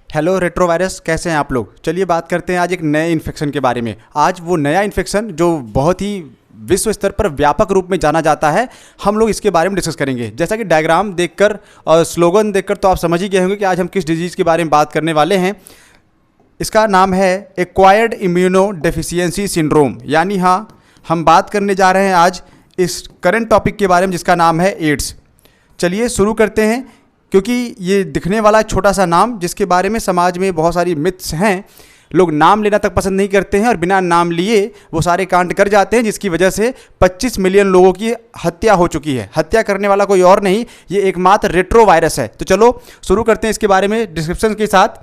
Hello retrovirus, कैसे हैं आप लोग। चलिए बात करते हैं आज एक नए इन्फेक्शन के बारे में। आज वो नया इन्फेक्शन जो बहुत ही विश्व स्तर पर व्यापक रूप में जाना जाता है, हम लोग इसके बारे में डिस्कस करेंगे। जैसा कि डायग्राम देखकर और स्लोगन देखकर तो आप समझ ही गए होंगे कि आज हम किस डिजीज़ के बारे में बात करने वाले हैं। इसका नाम है एक्वायर्ड इम्यूनो डेफिशिएंसी सिंड्रोम, यानी हाँ, हम बात करने जा रहे हैं आज इस करंट टॉपिक के बारे में जिसका नाम है एड्स। चलिए शुरू करते हैं, क्योंकि ये दिखने वाला छोटा सा नाम जिसके बारे में समाज में बहुत सारी मिथ्स हैं, लोग नाम लेना तक पसंद नहीं करते हैं और बिना नाम लिए वो सारे कांड कर जाते हैं, जिसकी वजह से 25 मिलियन लोगों की हत्या हो चुकी है। हत्या करने वाला कोई और नहीं, ये एकमात्र रेट्रोवायरस है। तो चलो शुरू करते हैं इसके बारे में डिस्क्रिप्शन के साथ।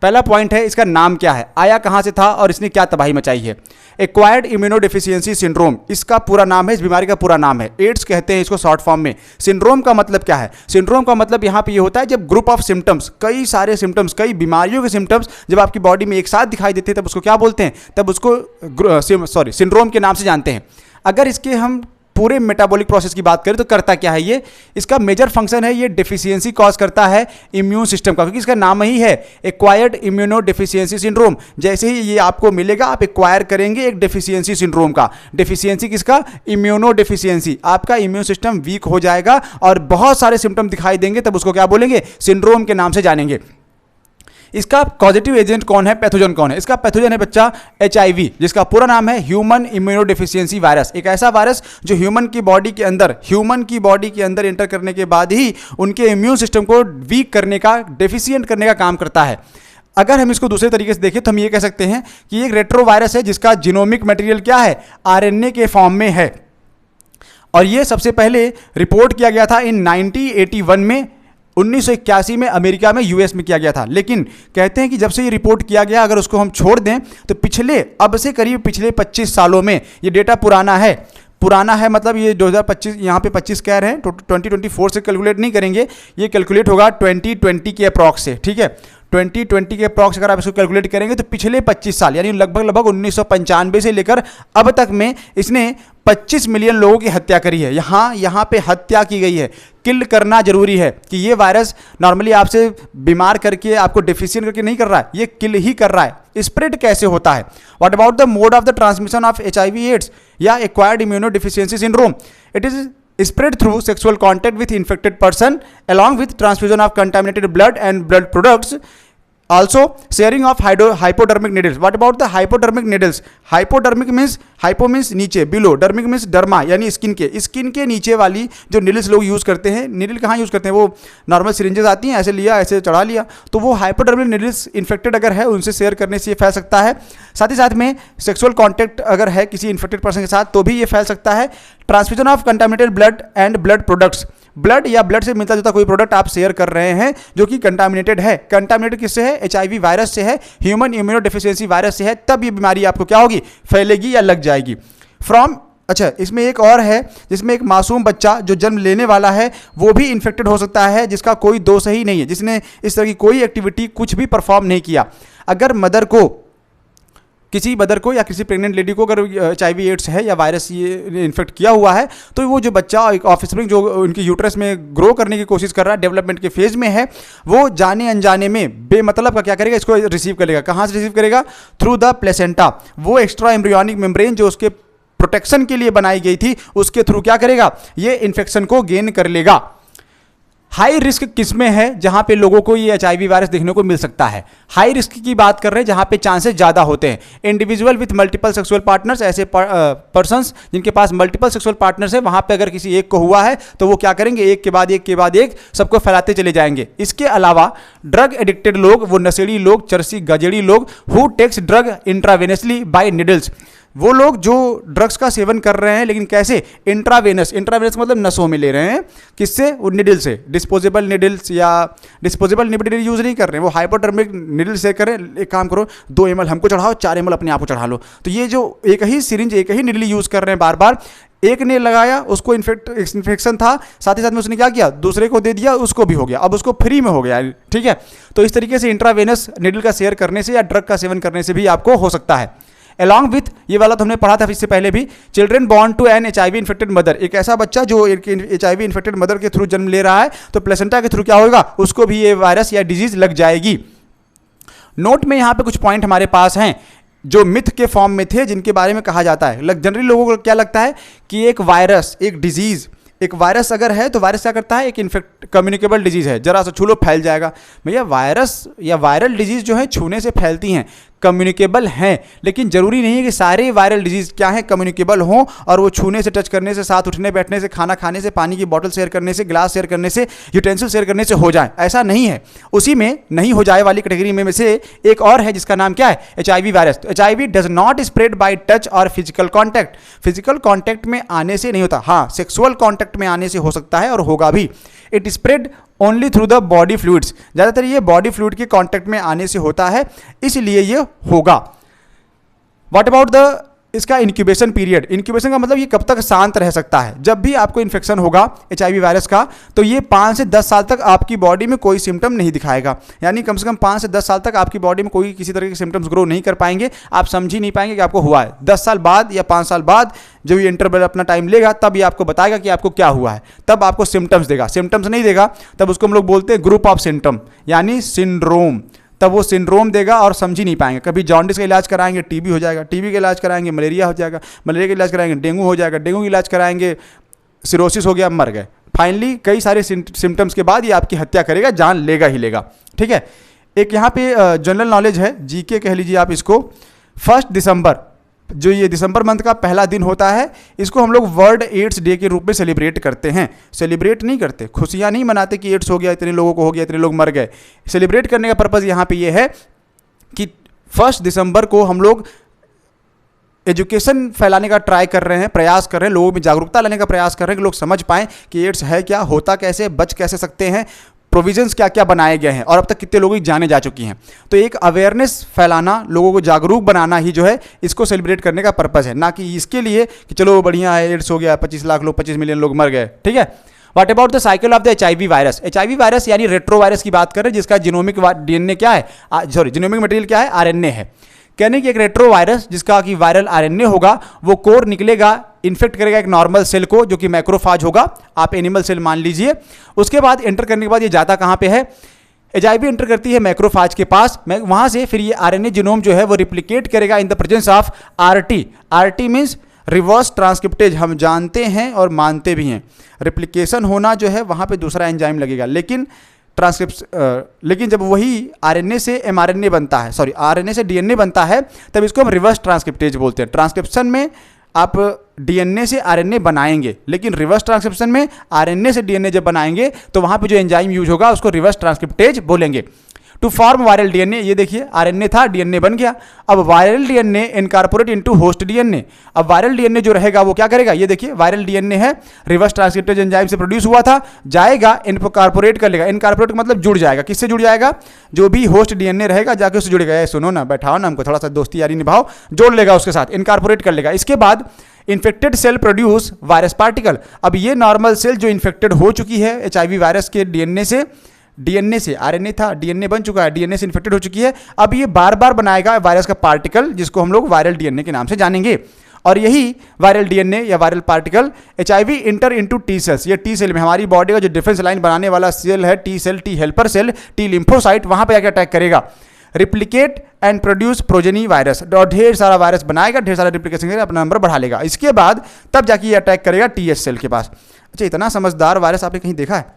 पहला पॉइंट है, इसका नाम क्या है, आया कहाँ से था और इसने क्या तबाही मचाई है। एक्वायर्ड इम्यूनोडेफिशिएंसी सिंड्रोम इसका पूरा नाम है, इस बीमारी का पूरा नाम है। एड्स कहते हैं इसको शॉर्ट फॉर्म में। सिंड्रोम का मतलब क्या है? सिंड्रोम का मतलब यहाँ पे ये होता है जब ग्रुप ऑफ सिम्टम्स, कई सारे सिम्टम्स, कई बीमारियों के सिम्टम्स जब आपकी बॉडी में एक साथ दिखाई देते हैं, तब उसको क्या बोलते हैं? तब उसको सिंड्रोम के नाम से जानते हैं। अगर इसके हम पूरे मेटाबॉलिक प्रोसेस की बात करें तो करता क्या है ये? इसका मेजर फंक्शन है, ये डेफिशिएंसी कॉज करता है इम्यून सिस्टम का, क्योंकि इसका नाम ही है एक्वायर्ड इम्यूनो डेफिशिएंसी सिंड्रोम। जैसे ही ये आपको मिलेगा, आप एक्वायर करेंगे एक डेफिशिएंसी सिंड्रोम का। डेफिशिएंसी किसका? Immuno deficiency. आपका इम्यून सिस्टम वीक हो जाएगा और बहुत सारे सिम्टम दिखाई देंगे, तब उसको क्या बोलेंगे? सिंड्रोम के नाम से जानेंगे। इसका पॉजिटिव एजेंट कौन है, पैथोजन कौन है? इसका पैथोजन है बच्चा HIV, जिसका पूरा नाम है ह्यूमन इम्यूनोडेफिशिएंसी वायरस। एक ऐसा वायरस जो ह्यूमन की बॉडी के अंदर एंटर करने के बाद ही उनके इम्यून सिस्टम को वीक करने का, डेफिशिएंट करने का काम करता है। अगर हम इसको दूसरे तरीके से देखें तो हम ये कह सकते हैं कि एक रेट्रोवायरस है जिसका जीनोमिक मटेरियल क्या है? RNA के फॉर्म में है। और ये सबसे पहले रिपोर्ट किया गया था इन 1981 में, 1981 में अमेरिका में, US में किया गया था। लेकिन कहते हैं कि जब से ये रिपोर्ट किया गया, अगर उसको हम छोड़ दें तो पिछले 25 सालों में, ये डेटा पुराना है मतलब ये 2025, यहाँ पे 25 कह रहे हैं, 2024 से कैलकुलेट नहीं करेंगे, ये कैलकुलेट होगा 2020 के अप्रॉक्स से। ठीक है, 2020 के अप्रॉक्स अगर आप इसको कैलकुलेट करेंगे तो पिछले 25 साल यानी लगभग 1995 से लेकर अब तक में इसने 25 मिलियन लोगों की हत्या करी है। यहाँ पे हत्या की गई है। किल करना जरूरी है कि ये वायरस नॉर्मली आपसे बीमार करके, आपको डेफिशिएंट करके नहीं कर रहा है, ये किल ही कर रहा है। स्प्रेड कैसे होता है? What about the mode of the transmission of HIV AIDS या acquired immunodeficiency syndrome? It is spread through sexual contact with infected person along with transfusion of contaminated blood and blood products, also sharing of hypodermic needles. What about the hypodermic needles? Hypodermic means, hypo means नीचे, below, dermic means derma यानी skin के नीचे वाली जो needles लोग use करते हैं। Needle कहाँ यूज़ करते हैं? वो नॉर्मल सिरिंजेस आती हैं, ऐसे लिया, ऐसे चढ़ा लिया, तो वो हाइपोडर्मिक नीडल्स इन्फेक्टेड अगर है, उनसे शेयर करने से ये फैल सकता है। साथ ही साथ में सेक्सुअल कॉन्टैक्ट अगर है किसी इन्फेक्टेड पर्सन के साथ, तो भी ये फैल सकता है। Transfusion of contaminated blood and blood products, blood या ब्लड से मिलता जुलता कोई प्रोडक्ट आप शेयर कर रहे हैं जो कि कंटामिनेटेड है। कंटामिनेटेड किससे है? HIV वायरस से है, ह्यूमन इम्यूनोडेफिशिएंसी वायरस से है। तब ये बीमारी आपको क्या होगी? फैलेगी या लग जाएगी। अच्छा, इसमें एक और है जिसमें एक मासूम बच्चा जो जन्म लेने वाला है वो भी इन्फेक्टेड हो सकता है, जिसका कोई दोष ही नहीं है, जिसने इस तरह की कोई एक्टिविटी कुछ भी परफॉर्म नहीं किया। अगर किसी मदर को या किसी प्रेग्नेंट लेडी को अगर HIV एड्स है या वायरस ये इन्फेक्ट किया हुआ है, तो वो जो बच्चा एक ऑफस्प्रिंग जो उनकी यूट्रस में ग्रो करने की कोशिश कर रहा है, डेवलपमेंट के फेज में है, वो जाने अनजाने में बेमतलब का क्या करेगा? इसको रिसीव करेगा। कहाँ से रिसीव करेगा? Through the placenta. वो एक्स्ट्रा एम्ब्रियोनिक मेम्ब्रेन जो उसके प्रोटेक्शन के लिए बनाई गई थी, उसके थ्रू क्या करेगा? ये इन्फेक्शन को गेन कर लेगा। हाई रिस्क किसमें है जहां पे लोगों को ये HIV वायरस देखने को मिल सकता है? हाई रिस्क की बात कर रहे हैं जहां पे चांसेस ज़्यादा होते हैं। Individual with multiple sexual partners, ऐसे पर्सन्स जिनके पास मल्टीपल सेक्सुअल पार्टनर्स है, वहां पे अगर किसी एक को हुआ है तो वो क्या करेंगे? एक के बाद एक सबको फैलाते चले जाएंगे। इसके अलावा ड्रग एडिक्टेड लोग, वो नशेड़ी लोग, चरसी गजेड़ी लोग, who takes drug intravenously by needles, वो लोग जो ड्रग्स का सेवन कर रहे हैं, लेकिन कैसे? इंट्रावेनस मतलब नसों में ले रहे हैं। किससे? वो निडल से। डिस्पोजेबल निडल्स या डिस्पोजेबल निडल यूज़ नहीं कर रहे हैं, वो हाइपोडर्मिक निडल से कर रहे हैं। एक काम करो, 2 ml हमको चढ़ाओ, 4 ml अपने आप को चढ़ा लो। तो ये जो एक ही सिरिंज, एक ही निडल यूज़ कर रहे हैं बार बार, एक ने लगाया, उसको इन्फेक्शन था, साथ ही साथ में उसने क्या किया? दूसरे को दे दिया, उसको भी हो गया, अब उसको फ्री में हो गया। ठीक है, तो इस तरीके से इंट्रावेनस निडल का शेयर करने से या ड्रग का सेवन करने से भी आपको हो सकता है। अलॉन्ग विथ, ये वाला तो हमने पढ़ा था इससे पहले भी, children born to an HIV infected mother, एक ऐसा बच्चा जो HIV इन्फेक्टेड मदर के थ्रू जन्म ले रहा है, तो प्लेसेंटा के थ्रू क्या होगा? उसको भी ये वायरस या डिजीज लग जाएगी। नोट में यहाँ पे कुछ पॉइंट हमारे पास हैं जो मिथ के फॉर्म में थे, जिनके बारे में कहा जाता है। जनरली लोगों को क्या लगता है कि एक वायरस, एक डिजीज़, एक वायरस अगर है तो वायरस क्या करता है, एक इन्फेक्ट कम्युनिकेबल डिजीज़ है, जरा सा छू लो फैल जाएगा। भैया वायरस या वायरल डिजीज़ जो है छूने से फैलती हैं, कम्युनिकेबल हैं, लेकिन ज़रूरी नहीं है कि सारे वायरल डिजीज़ क्या हैं, कम्युनिकेबल हों और वो छूने से, टच करने से, साथ उठने बैठने से, खाना खाने से, पानी की बोतल शेयर करने से, गिलास शेयर करने से, यूटेंसिल शेयर करने से हो जाए, ऐसा नहीं है। उसी में नहीं हो जाए वाली कैटेगरी में से एक और है जिसका नाम क्या है, HIV वायरस। तो HIV does not spread by touch और फिजिकल कॉन्टैक्ट। फिजिकल कॉन्टैक्ट में आने से नहीं होता, हाँ सेक्सुअल कॉन्टैक्ट में आने से हो सकता है और होगा भी। It spread only through the body fluids, ज़्यादातर ये बॉडी फ्लूइड के कॉन्टैक्ट में आने से होता है, इसलिए ये होगा। व्हाट अबाउट द इसका इंक्यूबेशन पीरियड। इंक्यूबेशन का मतलब ये कब तक शांत रह सकता है। जब भी आपको इन्फेक्शन होगा HIV वायरस का तो ये 5 से 10 साल तक आपकी बॉडी में कोई सिम्टम नहीं दिखाएगा, यानी कम से कम 5 से 10 साल तक आपकी बॉडी में कोई किसी तरह के सिम्टम्स ग्रो नहीं कर पाएंगे, आप समझ ही नहीं पाएंगे कि आपको हुआ है। 10 साल बाद या 5 साल बाद जब ये इंटरवल अपना टाइम लेगा तब ये आपको बताएगा कि आपको क्या हुआ है, तब आपको सिम्टम्स देगा। सिम्टम्स नहीं देगा तब उसको हम लोग बोलते हैं ग्रुप ऑफ सिम्टम, यानी सिंड्रोम। तब वो सिंड्रोम देगा और समझ ही नहीं पाएंगे। कभी जॉन्डिस का इलाज कराएंगे, TB हो जाएगा, TB का इलाज कराएंगे, मलेरिया हो जाएगा, मलेरिया का इलाज कराएंगे, डेंगू हो जाएगा, डेंगू का इलाज कराएंगे, सिरोसिस हो गया, मर गए। फाइनली कई सारे सिम्टम्स के बाद ये आपकी हत्या करेगा, जान लेगा ही लेगा। ठीक है, एक यहाँ पे जनरल नॉलेज है, GK कह लीजिए आप इसको। 1 दिसंबर, जो ये दिसंबर मंथ का पहला दिन होता है, इसको हम लोग वर्ल्ड एड्स डे के रूप में सेलिब्रेट करते हैं। सेलिब्रेट नहीं करते, खुशियाँ नहीं मनाते कि एड्स हो गया, इतने लोगों को हो गया, इतने लोग मर गए। सेलिब्रेट करने का पर्पज़ यहाँ पे ये है कि 1 दिसंबर को हम लोग एजुकेशन फैलाने का ट्राई कर रहे हैं, प्रयास कर रहे हैं, लोगों में जागरूकता लाने का प्रयास कर रहे हैं कि लोग समझ पाएँ कि एड्स है क्या, होता कैसे, बच कैसे सकते हैं, प्रोविजंस क्या क्या बनाए गए हैं और अब तक कितने लोगों की जाने जा चुकी हैं। तो एक अवेयरनेस फैलाना, लोगों को जागरूक बनाना ही जो है इसको सेलिब्रेट करने का पर्पज़ है, ना कि इसके लिए कि चलो बढ़िया है एड्स हो गया, 25 लाख लोग, 25 मिलियन लोग मर गए। ठीक है, what about the cycle of the HIV virus. HIV virus यानी रेट्रो वायरस की बात कर रहे हैं, जिसका जीनोमिक DNA क्या है, जीनोमिक मटेरियल क्या है, RNA है। कहने कि एक रेट्रो वायरस जिसका कि वायरल RNA होगा, वो कोर निकलेगा, इन्फेक्ट करेगा एक नॉर्मल सेल को जो कि मैक्रोफाज होगा, आप एनिमल सेल मान लीजिए। उसके बाद एंटर करने के बाद ये जाता कहाँ पे है, HIV एंटर करती है मैक्रोफाज के पास, वहाँ से फिर ये RNA जीनोम जो है वो रिप्लिकेट करेगा in the presence of RT। RT means reverse transcriptase, हम जानते हैं और मानते भी हैं। रिप्लिकेशन होना जो है वहाँ पे दूसरा एंजाइम लगेगा, लेकिन लेकिन जब वही RNA से mRNA बनता है, सॉरी RNA से DNA बनता है, तब इसको हम रिवर्स ट्रांसक्रिप्टेज बोलते हैं। ट्रांसक्रिप्शन में आप DNA से RNA बनाएंगे, लेकिन रिवर्स ट्रांसक्रिप्शन में RNA से DNA जब बनाएंगे तो वहाँ पे जो एंजाइम यूज होगा उसको रिवर्स ट्रांसक्रिप्टेज बोलेंगे। टू फॉर्म वायरल DNA, ये देखिए RNA था, DNA बन गया। अब viral DNA incorporate into host DNA। अब वायरल DNA जो रहेगा वो क्या करेगा, ये देखिए वायरल DNA है, रिवर्स ट्रांसक्रिप्टेज एंजाइम से प्रोड्यूस हुआ था, जाएगा इनकॉर्पोरेट कर लेगा। इनकॉर्पोरेट मतलब जुड़ जाएगा, किससे जुड़ जाएगा, जो भी होस्ट DNA रहेगा जाके उससे जुड़ेगा। सुनो ना, बैठाओ ना, हमको थोड़ा सा दोस्ती यारी निभाओ, जोड़ लेगा उसके साथ, इनकॉर्पोरेट कर लेगा। इसके बाद infected cell produce virus particle. अब ये नॉर्मल सेल जो इन्फेक्टेड हो चुकी है HIV वायरस के DNA से RNA था, DNA बन चुका है, DNA से इन्फेक्टेड हो चुकी है, अब ये बार बार बनाएगा वायरस का पार्टिकल जिसको हम लोग वायरल DNA के नाम से जानेंगे। और यही वायरल DNA या viral particle HIV enter into T cells, ये T सेल में हमारी बॉडी का जो डिफेंस लाइन बनाने वाला सेल है, T cell, T helper cell, T lymphocyte, वहाँ पे जाकर अटैक करेगा, replicate and produce progeny virus, और ढेर सारा वायरस बनाएगा, ढेर सारा रिप्लिकेशन करेगा, अपना नंबर बढ़ा लेगा। इसके बाद तब जाके ये अटैक करेगा TH सेल के पास। अच्छा, इतना समझदार वायरस आपने कहीं देखा है?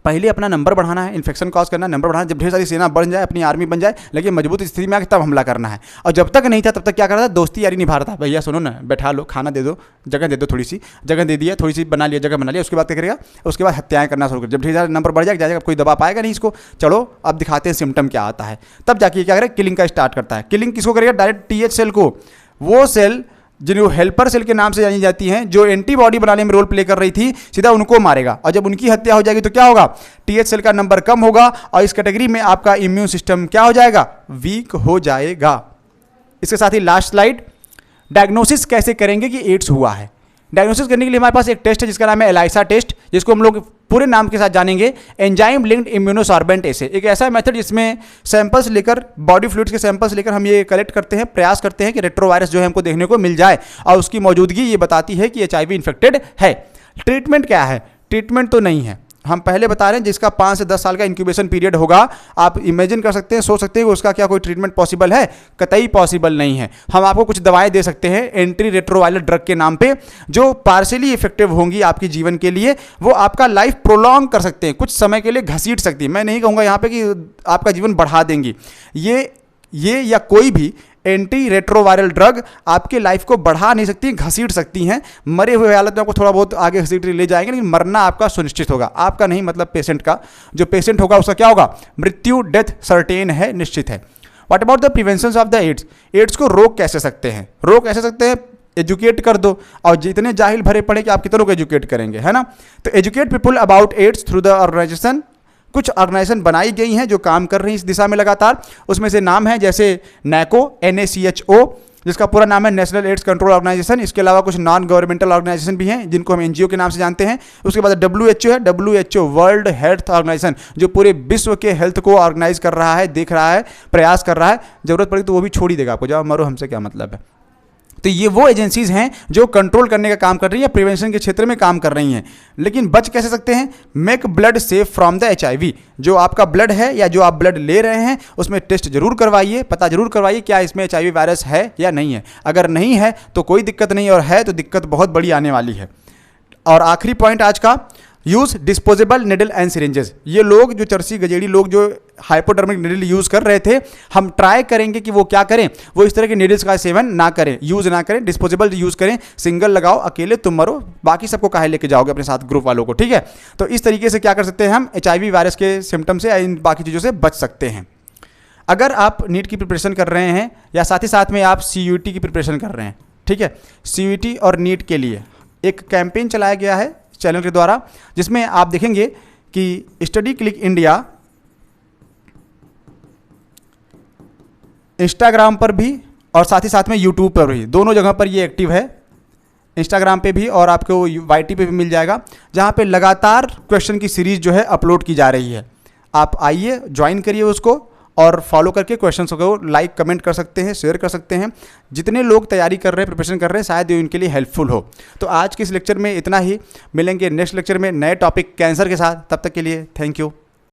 पहले अपना नंबर बढ़ाना है, इन्फेक्शन कॉज करना है, नंबर बढ़ाना, जब ढेर सारी सेना बढ़ जाए, अपनी आर्मी बन जाए, लेकिन मजबूत स्थिति में आके तब हमला करना है। और जब तक नहीं था तब तक क्या कर रहा था, दोस्ती यारी निभा रहा था। भैया सुनो ना, बैठा लो, खाना दे दो, जगह दे दो, थोड़ी सी जगह दे दिया, थोड़ी सी बना लिया, जगह बना लिया, उसके बाद क्या करेगा, उसके बाद हत्याएं करना शुरू कर। जब ढेर सारा नंबर बढ़ जाएगा, कोई दबा पाएगा नहीं इसको। चलो अब दिखाते हैं सिम्टम क्या आता है। तब जाके क्या करेगा, किलिंग का स्टार्ट करता है। किलिंग किसको करेगा, डायरेक्ट TH सेल को, वो सेल जिनको हेल्पर सेल के नाम से जानी जाती हैं, जो एंटीबॉडी बनाने में रोल प्ले कर रही थी, सीधा उनको मारेगा। और जब उनकी हत्या हो जाएगी तो क्या होगा, TH सेल का नंबर कम होगा और इस कैटेगरी में आपका इम्यून सिस्टम क्या हो जाएगा, वीक हो जाएगा। इसके साथ ही लास्ट स्लाइड, डायग्नोसिस कैसे करेंगे कि एड्स हुआ है। डायग्नोसिस करने के लिए हमारे पास एक टेस्ट है जिसका नाम है ELISA टेस्ट, जिसको हम लोग पूरे नाम के साथ जानेंगे, एंजाइम लिंक्ड इम्यूनोसॉर्बेंट एसे। एक ऐसा मेथड जिसमें सैंपल्स लेकर, बॉडी फ्लूइड्स के सैंपल्स लेकर हम ये कलेक्ट करते हैं, प्रयास करते हैं कि रेट्रोवायरस जो है हमको देखने को मिल जाए और उसकी मौजूदगी ये बताती है कि HIV इन्फेक्टेड है। ट्रीटमेंट क्या है, ट्रीटमेंट तो नहीं है, हम पहले बता रहे हैं जिसका 5 से 10 साल का इंक्यूबेशन पीरियड होगा। आप इमेजिन कर सकते हैं, सोच सकते हैं कि उसका क्या कोई ट्रीटमेंट पॉसिबल है? कतई पॉसिबल नहीं है। हम आपको कुछ दवाएं दे सकते हैं एंटी रेट्रोवायरल ड्रग के नाम पे, जो पार्शियली इफेक्टिव होंगी आपके जीवन के लिए। वो आपका लाइफ प्रोलॉन्ग कर सकते हैं, कुछ समय के लिए घसीट सकती है। मैं नहीं कहूँगा यहाँ पे कि आपका जीवन बढ़ा देंगी। ये या कोई भी एंटी रेट्रोवायरल ड्रग आपके लाइफ को बढ़ा नहीं सकती, घसीट सकती हैं। मरे हुए हालत में आपको थोड़ा बहुत आगे घसीट ले जाएंगे, लेकिन मरना आपका सुनिश्चित होगा। आपका नहीं, मतलब पेशेंट का। जो पेशेंट होगा उसका क्या होगा? मृत्यु, डेथ सर्टेन है, निश्चित है। What about the prevention of the AIDS? AIDS को रोक कैसे सकते हैं? रोक ऐसे सकते हैं, एजुकेट कर दो। और जितने जाहिल भरे पड़े कि आप कितनों को एजुकेट करेंगे, है ना? तो educate people about AIDS through the organisation. कुछ ऑर्गेनाइजेशन बनाई गई हैं जो काम कर रही हैं इस दिशा में लगातार। उसमें से नाम है जैसे NACO, NACHO, जिसका पूरा नाम है नेशनल एड्स कंट्रोल ऑर्गेनाइजेशन। इसके अलावा कुछ नॉन गवर्नमेंटल ऑर्गेनाइजेशन भी हैं जिनको हम NGO के नाम से जानते हैं। उसके बाद WHO है, WHO वर्ल्ड हेल्थ ऑर्गेनाइजेशन, जो पूरे विश्व के हेल्थ को ऑर्गेनाइज कर रहा है, देख रहा है, प्रयास कर रहा है। जरूरत पड़ी तो वो भी छोड़ ही देगा आपको, जाओ मरो, हमसे क्या मतलब है। तो ये वो एजेंसीज हैं जो कंट्रोल करने का काम कर रही हैं, प्रिवेंशन के क्षेत्र में काम कर रही हैं। लेकिन बच कैसे सकते हैं? Make blood safe from the HIV। जो आपका ब्लड है या जो आप ब्लड ले रहे हैं उसमें टेस्ट जरूर करवाइए, पता जरूर करवाइए क्या इसमें HIV वायरस है या नहीं है। अगर नहीं है तो कोई दिक्कत नहीं, और है तो दिक्कत बहुत बड़ी आने वाली है। और आखिरी पॉइंट आज का, use disposable needle and syringes. ये लोग जो चरसी गजेड़ी लोग जो हाइपोडर्मिक निडल यूज़ कर रहे थे, हम ट्राई करेंगे कि वो क्या करें, वो इस तरह के निडल्स का सेवन ना करें, यूज़ ना करें, डिस्पोजेबल यूज़ करें। सिंगल लगाओ, अकेले तुम मरो, बाकी सबको काहे लेके जाओगे अपने साथ, ग्रुप वालों को, ठीक है? तो इस तरीके से क्या कर सकते हैं हम HIV वायरस के सिम्टम से, इन बाकी चीज़ों से बच सकते हैं। अगर आप नीट की प्रिपरेशन कर रहे हैं या साथ ही साथ में आप CUET की प्रिपरेशन कर रहे हैं, ठीक है, CUET और नीट के लिए एक कैंपेन चलाया गया है चैनल के द्वारा, जिसमें आप देखेंगे कि स्टडी क्लिक इंडिया इंस्टाग्राम पर भी और साथ ही साथ में यूट्यूब पर भी, दोनों जगह पर ये एक्टिव है। इंस्टाग्राम पे भी और आपको YT पे भी मिल जाएगा, जहाँ पे लगातार क्वेश्चन की सीरीज जो है अपलोड की जा रही है। आप आइए, ज्वाइन करिए उसको और फॉलो करके क्वेश्चंस को लाइक कमेंट कर सकते हैं, शेयर कर सकते हैं। जितने लोग तैयारी कर रहे हैं, प्रिपरेशन कर रहे हैं, शायद ये उनके लिए हेल्पफुल हो। तो आज के इस लेक्चर में इतना ही, मिलेंगे नेक्स्ट लेक्चर में नए टॉपिक कैंसर के साथ। तब तक के लिए थैंक यू।